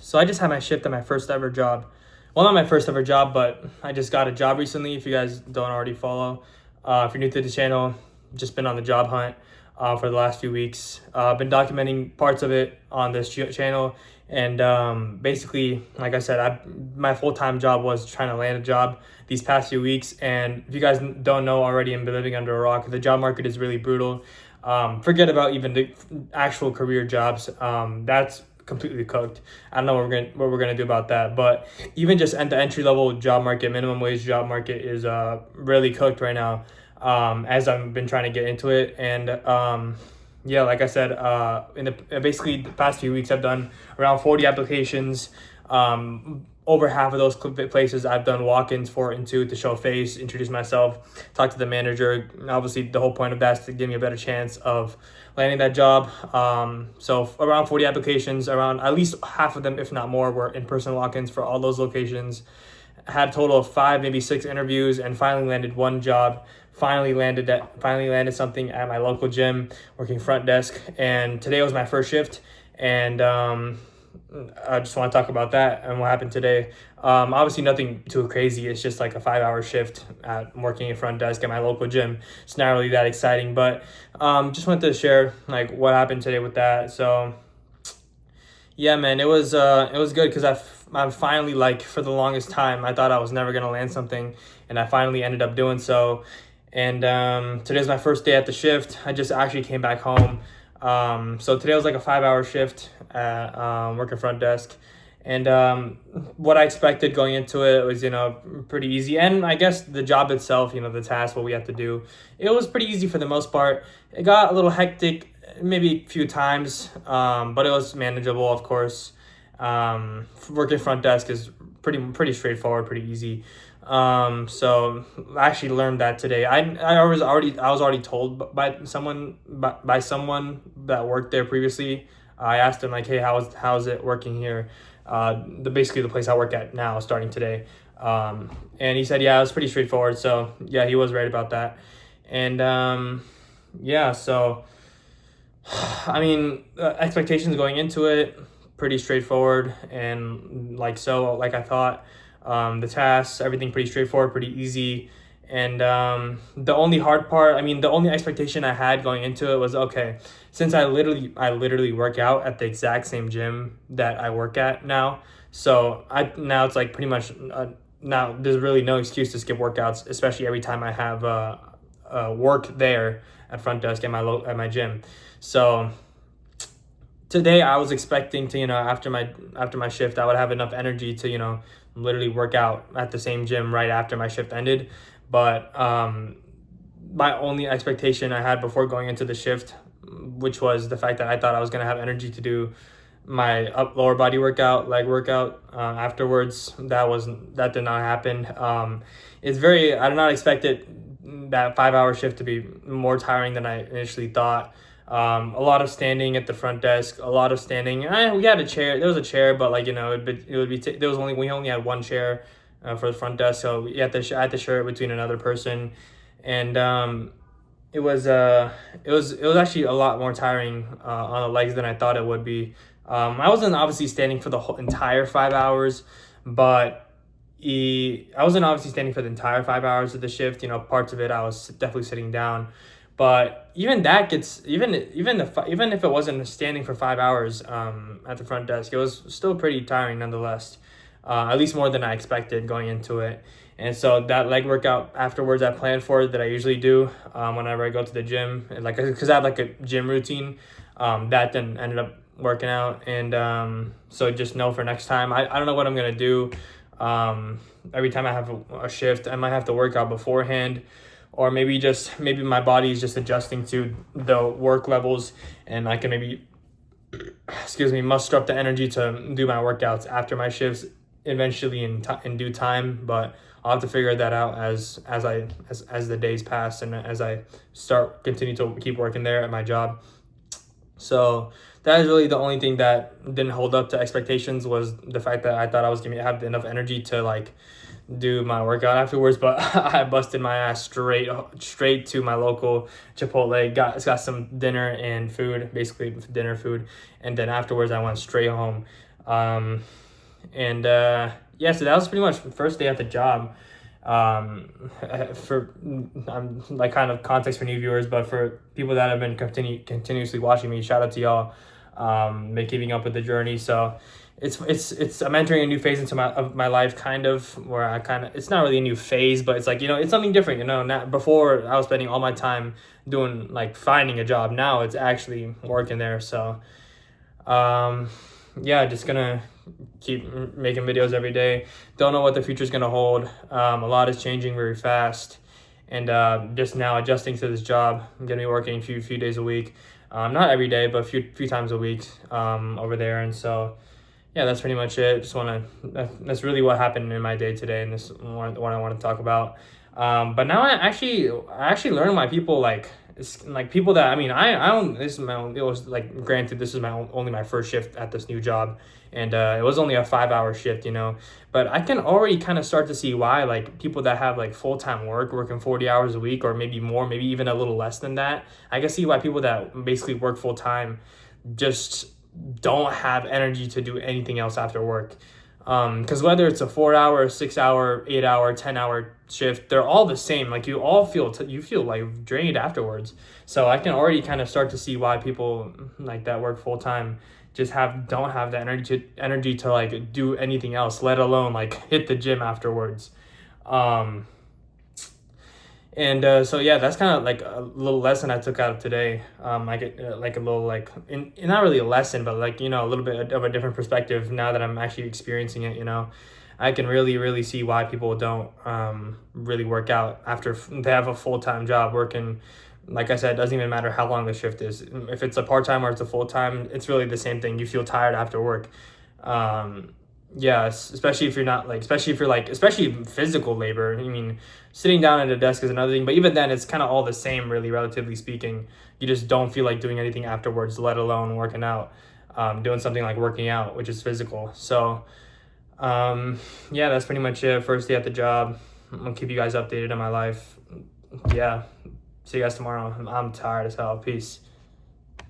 So I just had my shift at my first ever job. Well, not my first ever job, but I just got a job recently. If you guys don't already follow, if you're new to the channel, just been on the job hunt for the last few weeks. I've been documenting parts of it on this channel, and basically, like I said, my full-time job was trying to land a job these past few weeks. And if you guys don't know already and been living under a rock, the job market is really brutal. Forget about even the actual career jobs. That's completely cooked. I don't know what we're gonna do about that. But even just at the entry level job market, minimum wage job market is really cooked right now. As I've been trying to get into it, and yeah, like I said, in the basically the past few weeks, I've done around 40 applications. Over half of those places I've done walk-ins for into to show face, introduce myself, talk to the manager. Obviously, the whole point of that is to give me a better chance of landing that job. So around 40 applications, around at least half of them, if not more, were in-person walk-ins for all those locations. Had a total of 5, maybe 6 interviews, and finally landed one job. Finally landed something at my local gym, working front desk. And today was my first shift, and I just want to talk about that and what happened today. Obviously nothing too crazy. It's just like a 5-hour shift at working in front desk at my local gym. It's not really that exciting, but just wanted to share like what happened today with that. So yeah, man, it was good because I'm finally, like, for the longest time I thought I was never gonna land something, and I finally ended up doing so. And today's my first day at the shift. I just actually came back home. So today was like a 5-hour shift at working front desk. And what I expected going into it was, pretty easy. And I guess the job itself, the task, what we have to do, it was pretty easy for the most part. It got a little hectic maybe a few times, but it was manageable, of course. Working front desk is pretty straightforward, pretty easy. So I actually learned that today. I was already told by someone that worked there previously. I asked him, like, hey, how's it working here? Basically the place I work at now, starting today. And he said, yeah, it was pretty straightforward. So yeah, he was right about that. And yeah, so I mean, expectations going into it, pretty straightforward, and like I thought. The tasks, everything pretty straightforward, pretty easy. And the only hard part, the only expectation I had going into it was, okay, since I literally work out at the exact same gym that I work at now, so now it's like pretty much now there's really no excuse to skip workouts, especially every time I have work there at front desk at my gym. So today I was expecting to, after my shift, I would have enough energy to, literally work out at the same gym right after my shift ended. But my only expectation I had before going into the shift, which was the fact that I thought I was going to have energy to do my lower body workout, leg workout afterwards, that did not happen. I did not expect that 5-hour shift to be more tiring than I initially thought. A lot of standing at the front desk, a lot of standing. We had a chair. There was a chair, but we only had one chair for the front desk, so I had to share it between another person, and it was actually a lot more tiring on the legs than I thought it would be. I wasn't obviously standing for the whole entire 5 hours, but I wasn't obviously standing for the entire 5 hours of the shift. Parts of it I was definitely sitting down. But even that even if it wasn't standing for 5 hours at the front desk, it was still pretty tiring nonetheless. At least more than I expected going into it. And so that leg workout afterwards, I planned for that I usually do whenever I go to the gym, and because I have like a gym routine, that then ended up working out. And so just know for next time, I don't know what I'm gonna do. Every time I have a shift, I might have to work out beforehand. Or maybe my body is just adjusting to the work levels, and I can maybe, muster up the energy to do my workouts after my shifts eventually in due time. But I'll have to figure that out as the days pass and as I continue to keep working there at my job. So that is really the only thing that didn't hold up to expectations, was the fact that I thought I was gonna have enough energy to do my workout afterwards, but I busted my ass straight to my local Chipotle, got some dinner and food, basically dinner food, and then afterwards I went straight home. Yeah, so that was pretty much the first day at the job. For like kind of context for new viewers, but for people that have been continuously watching me, shout out to y'all, been keeping up with the journey. So it's I'm entering a new phase into my life, kind of, where I kind of, it's not really a new phase, but it's like, it's something different, now. Before, I was spending all my time doing, like, finding a job. Now it's actually working there. So yeah, just gonna keep making videos every day. Don't know what the future's gonna hold. A lot is changing very fast, and just now adjusting to this job. I'm gonna be working a few days a week, not every day, but a few times a week over there. And so yeah, that's pretty much it. That's really what happened in my day today, and this is what I want to talk about. But now I actually learned why people, like, it's like people that, I mean, I don't, this is my own, it was like, granted, this is only my first shift at this new job, and it was only a 5-hour shift, but I can already kind of start to see why, like, people that have, like, full-time work, working 40 hours a week, or maybe more, maybe even a little less than that. I can see why people that basically work full-time just don't have energy to do anything else after work. Because whether it's a 4-hour, 6-hour, 8-hour, 10-hour shift, they're all the same. Like, you all feel like drained afterwards. So I can already kind of start to see why people like that work full time just don't have the energy to like do anything else, let alone like hit the gym afterwards. So yeah, that's kind of like a little lesson I took out of today. I get like a little, like, not really a lesson, but like, a little bit of a different perspective now that I'm actually experiencing it. I can really see why people don't really work out after they have a full-time job working. Like I said, it doesn't even matter how long the shift is. If it's a part-time or it's a full-time, it's really the same thing. You feel tired after work. Yeah, especially if you're not like, especially physical labor. I mean, sitting down at a desk is another thing, but even then, it's kind of all the same, really, relatively speaking. You just don't feel like doing anything afterwards, let alone working out, doing something like working out, which is physical. So, yeah, that's pretty much it. First day at the job. I'm gonna keep you guys updated on my life. Yeah, see you guys tomorrow. I'm tired as hell. Peace.